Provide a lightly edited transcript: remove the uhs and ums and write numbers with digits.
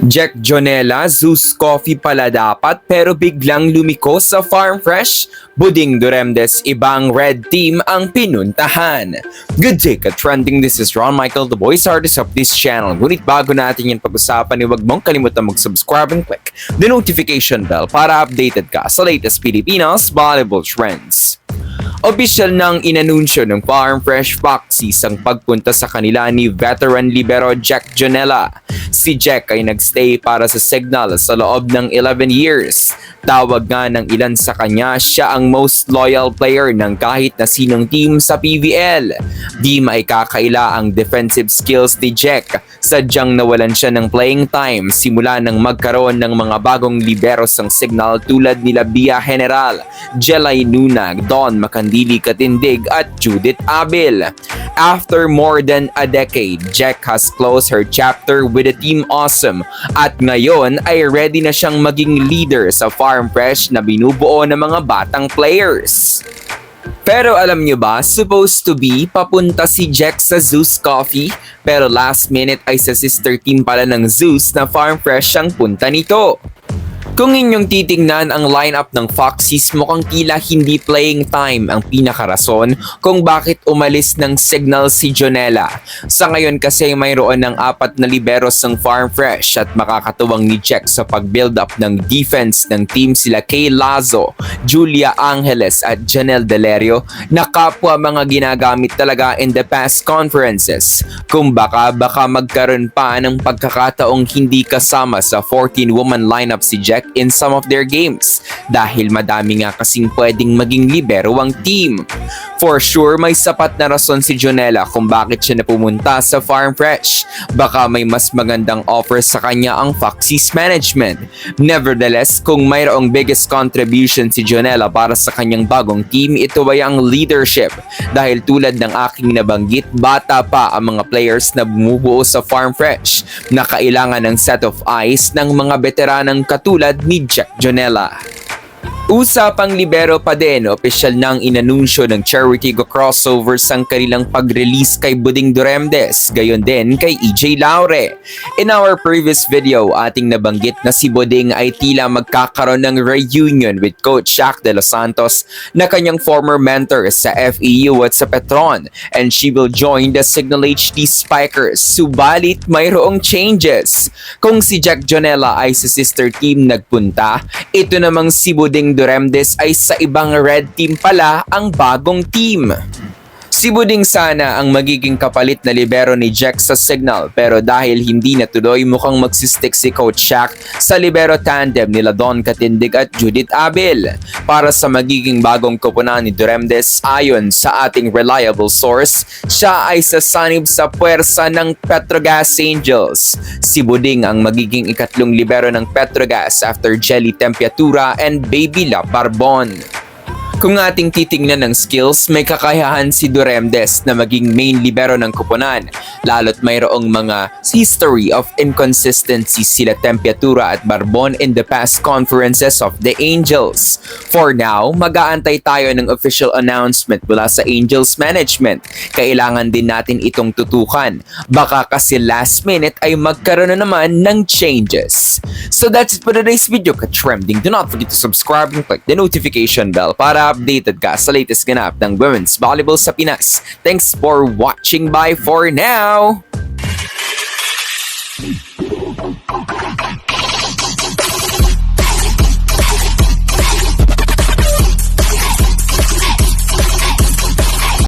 Jack Jonella, Zeus Coffee pala dapat pero biglang lumiko sa Farm Fresh. Buding Duremdes, ibang red team ang pinuntahan. Good day ka trending, this is Ron Michael, the voice artist of this channel. Ngunit bago natin yung pag-usapan, huwag mong kalimutan mag-subscribe and click the notification bell para updated ka sa latest Pilipinas volleyball trends. Opisyal nang inanunsyo ng Farm Fresh Foxies ang pagpunta sa kanila ni veteran libero Jack Jonella. Si Jack ay nagstay para sa Signal sa loob ng 11 years. Tawag nga ng ilan sa kanya, siya ang most loyal player ng kahit na sinong team sa PVL. Di maikakaila ang defensive skills ni Jack. Sadyang nawalan siya ng playing time simula nang magkaroon ng mga bagong liberos ang Signal tulad nila Bia General, Jelay Nunag, Don Makandili Katindig at Judith Abil. After more than a decade, Jack has closed her chapter with the Team Awesome at ngayon ay ready na siyang maging leader sa Farm Fresh na binubuo ng mga batang players. Pero alam nyo ba, supposed to be papunta si Jack sa Zeus Coffee, pero last minute ay sa sister team pala ng Zeus na Farm Fresh ang punta nito. Kung inyong titingnan ang lineup ng Foxies, mukhang tila hindi playing time ang pinakarason kung bakit umalis ng Signal si Jonella. Sa ngayon kasi mayroon ng 4 na liberos ng Farm Fresh at makakatuwang ni Jack sa pag-build up ng defense ng team sila Kay Lazo, Julia Angeles at Janelle Delerio na kapwa mga ginagamit talaga in the past conferences. Kung baka magkaroon pa ng pagkakataong hindi kasama sa 14-woman lineup si Jack in some of their games dahil madami nga kasing pwedeng maging libero ang team. For sure, may sapat na rason si Jonella kung bakit siya napumunta sa Farm Fresh. Baka may mas magandang offer sa kanya ang Foxies management. Nevertheless, kung mayroong biggest contribution si Jonella para sa kanyang bagong team, ito ay ang leadership. Dahil tulad ng aking nabanggit, bata pa ang mga players na bumubuo sa Farm Fresh na kailangan ng set of eyes ng mga veteranang katulad ni Jack Jonella. Usapang libero pa din, opisyal nang inanunsyo ng Charity Go Crossovers ang kanilang pag-release kay Buding Duremdes, gayon din kay EJ Laure. In our previous video, ating nabanggit na si Buding ay tila magkakaroon ng reunion with Coach Shaq De Los Santos na kanyang former mentor sa FEU at sa Petron, and she will join the Signal HD Spikers. Subalit mayroong changes. Kung si Jack Jonella ay sa sister team nagpunta, ito namang si Buding Duremdes ay sa ibang red team pala ang bagong team. Si Buding sana ang magiging kapalit na libero ni Jack sa Signal, pero dahil hindi natuloy, mukhang magsistick si Coach Shaq sa libero tandem nila Don Katindig at Judith Abil. Para sa magiging bagong koponan ni Duremdes, ayon sa ating reliable source, siya ay sasanib sa puwersa ng Petrogas Angels. Si Buding ang magiging ikatlong libero ng Petrogas after Jelly Tempiatura and Baby La Barbon. Kung ating titingnan ng skills, may kakayahan si Duremdes na maging main libero ng koponan, lalo't mayroong mga history of inconsistency sila Tempiatura at Barbon in the past conferences of the Angels. For now, mag-aantay tayo ng official announcement mula sa Angels management. Kailangan din natin itong tutukan. Baka kasi last minute ay magkaroon na naman ng changes. So that's it for today's video, ka-trending. Do not forget to subscribe and click the notification bell para updated ka sa latest ganap ng women's volleyball sa Pinas. Thanks for watching. Bye for now!